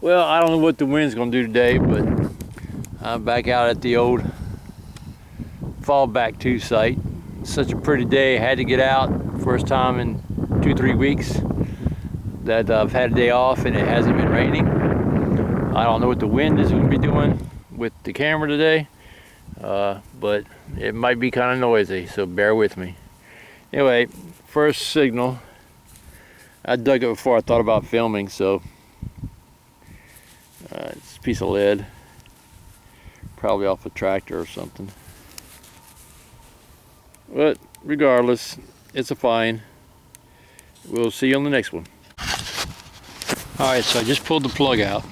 Well, I don't know what the wind's gonna do today, but I'm back out at the old fallback 2 site. Such a pretty day, had to get out. First time in 2-3 weeks that I've had a day off and it hasn't been raining. I don't know what the wind is gonna be doing with the camera today, but it might be kind of noisy, so bear with me. Anyway, first signal. I dug it before I thought about filming, so it's a piece of lead, probably off a tractor or something. But regardless, it's a find. We'll see you on the next one. Alright, so I just pulled the plug out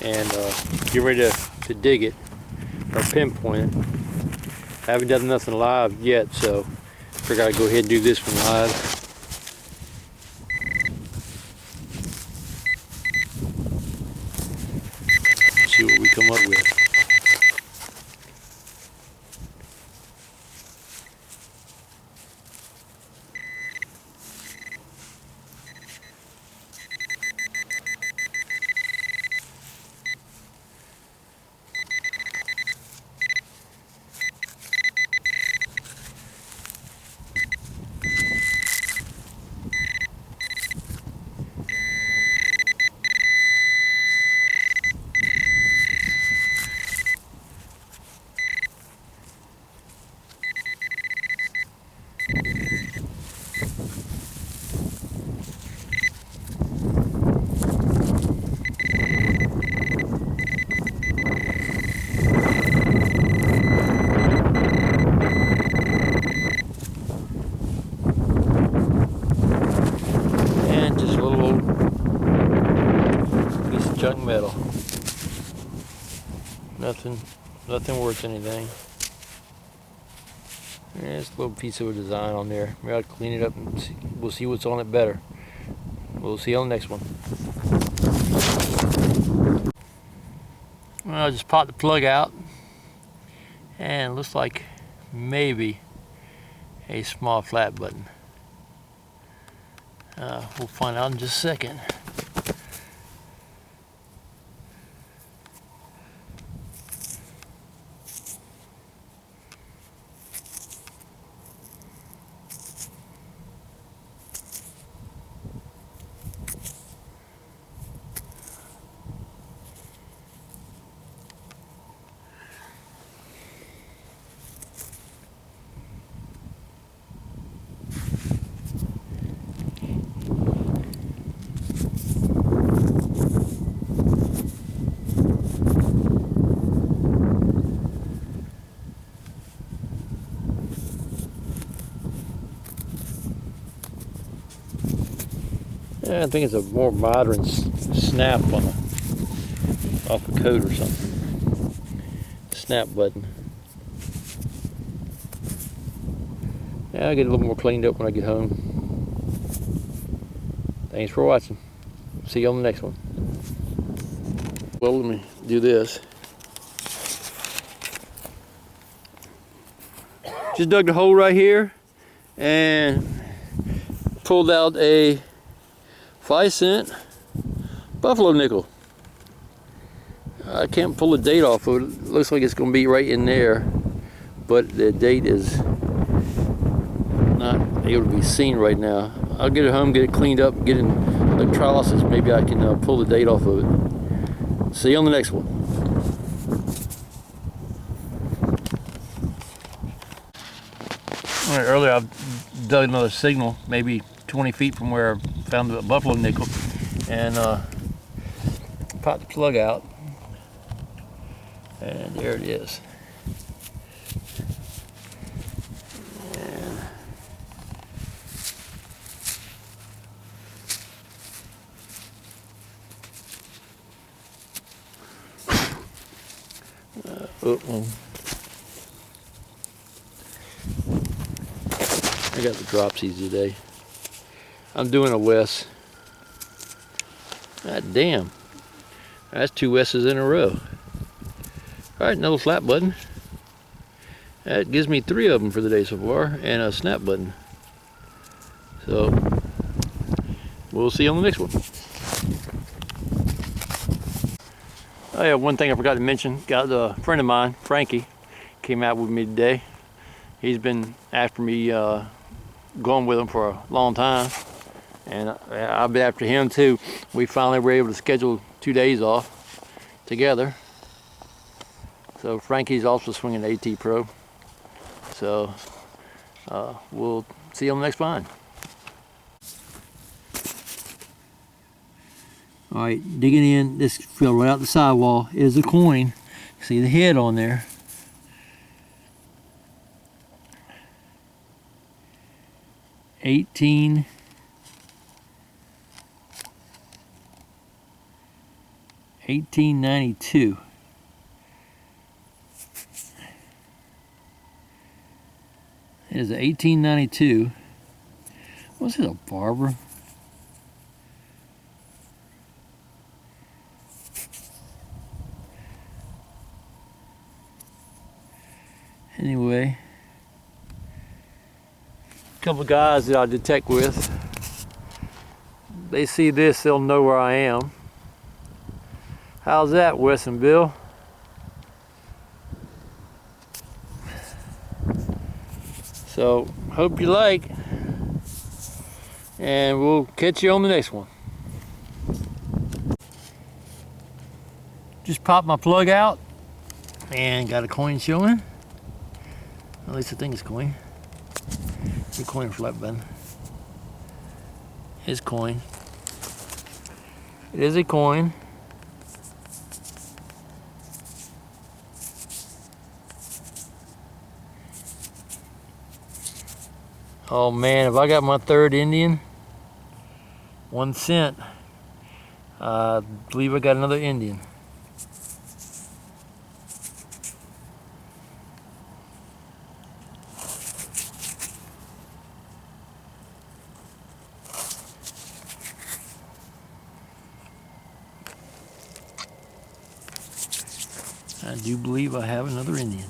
and get ready to dig it or pinpoint it. I haven't done nothing live yet, so I figured I'd go ahead and do this one live. See what we come up with. Junk metal. Nothing worth anything. There's a little piece of a design on there. Maybe I'll clean it up and see, we'll see what's on it better. We'll see you on the next one. Well, I just popped the plug out and it looks like maybe a small flat button. We'll find out in just a second. Yeah, I think it's a more modern snap on off a coat or something. Snap button. Yeah, I'll get a little more cleaned up when I get home. Thanks for watching. See you on the next one. Well, let me do this. Just dug the hole right here and pulled out a 5-cent buffalo nickel. I can't pull the date off of it. It looks like it's going to be right in there, but the date is not able to be seen right now. I'll get it home, get it cleaned up, get in electrolysis. Maybe I can pull the date off of it. See you on the next one. All right, earlier I dug another signal, maybe 20 feet from where I found the buffalo nickel, and popped the plug out, and there it is. I got the dropsies today. I'm doing a Wes. God damn. That's 2 Wes's in a row. Alright, another flat button. That gives me 3 of them for the day so far, and a snap button. So, we'll see you on the next one. Oh yeah, one thing I forgot to mention, got a friend of mine, Frankie, came out with me today. He's been after me going with him for a long time, and I've been after him too. We finally were able to schedule 2 days off together. So Frankie's also swinging AT Pro. So we'll see you on the next find. All right, digging in, this fell right out the sidewall is a coin. See the head on there. $18.92. It is a 1892. What's it, a Barber? Anyway, a couple of guys that I detect with, they see this, they'll know where I am. How's that, Wes and Bill? So, hope you like, and we'll catch you on the next one. Just popped my plug out and got a coin showing. At least I think it's coin. The coin flat button. It's coin. It is a coin. Oh man, if I got my third Indian, 1 cent, I believe I got another Indian. I do believe I have another Indian.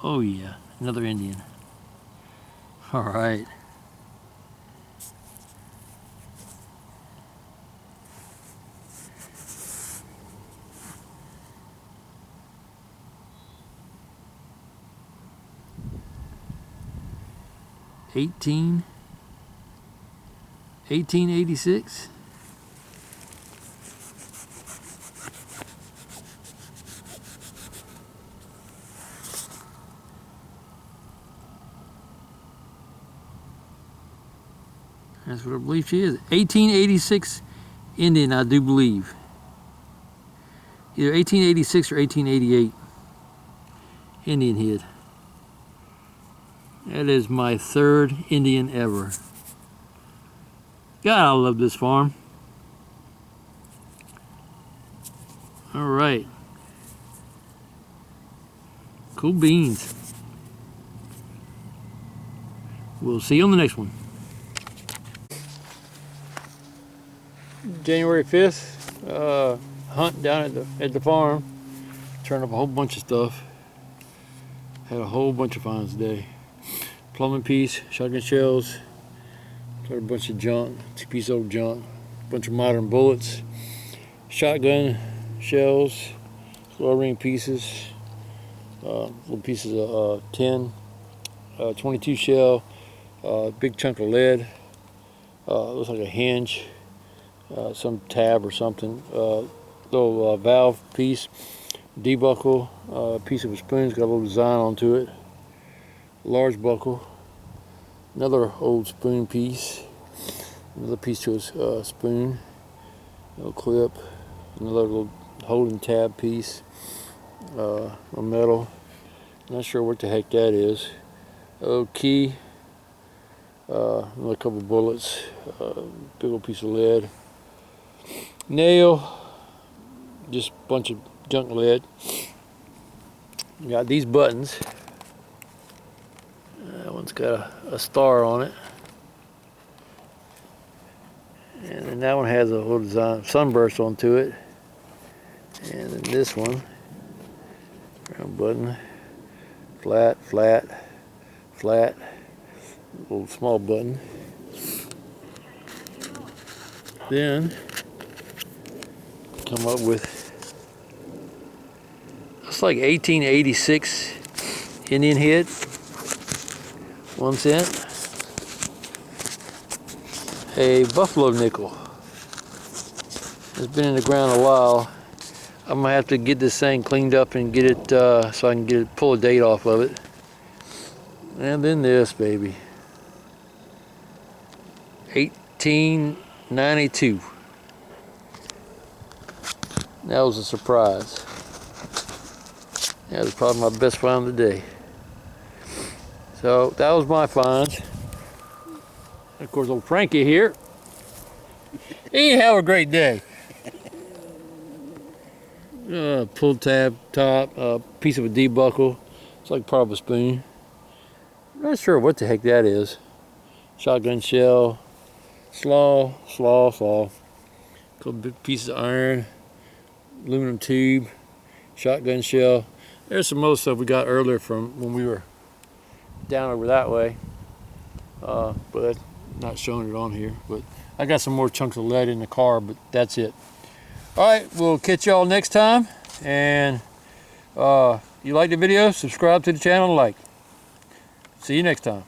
Oh yeah, another Indian. All right. $18.86. That's what I believe she is. 1886 Indian, I do believe. Either 1886 or 1888 Indian head. That is my third Indian ever. God, I love this farm. All right. Cool beans. We'll see you on the next one. January 5th, hunt down at the farm. Turned up a whole bunch of stuff. Had a whole bunch of finds today. Plumbing piece, shotgun shells, a bunch of junk, 2-piece old junk, a bunch of modern bullets, shotgun shells, little ring pieces, little pieces of tin, 22 shell, big chunk of lead, looks like a hinge, some tab or something, little valve piece, debuckle, piece of a spoon's got a little design onto it, large buckle, another old spoon piece, another piece to a spoon, little clip, another little holding tab piece, a metal, not sure what the heck that is, key, another couple bullets, big old piece of lead, nail, just a bunch of junk lead. Got these buttons. That one's got a star on it. And then that one has a little design, sunburst onto it. And then this one, round button, flat, flat, flat, Little small button. Then come up with, it's like 1886 Indian head, 1 cent. A buffalo nickel. It's been in the ground a while. I'm gonna have to get this thing cleaned up and get it so I can get it, pull a date off of it. And then this baby, 1892. That was a surprise. That was probably my best find of the day. So that was my finds. Of course, old Frankie here. He have a great day. Pull tab top, piece of a D-buckle. It's like part of a spoon. I'm not sure what the heck that is. Shotgun shell, slaw. Couple big pieces of iron, aluminum tube, shotgun shell. There's some other stuff we got earlier from when we were down over that way. But that's not showing it on here. But I got some more chunks of lead in the car, but that's it. All right, we'll catch y'all next time. And you like the video, subscribe to the channel, like. See you next time.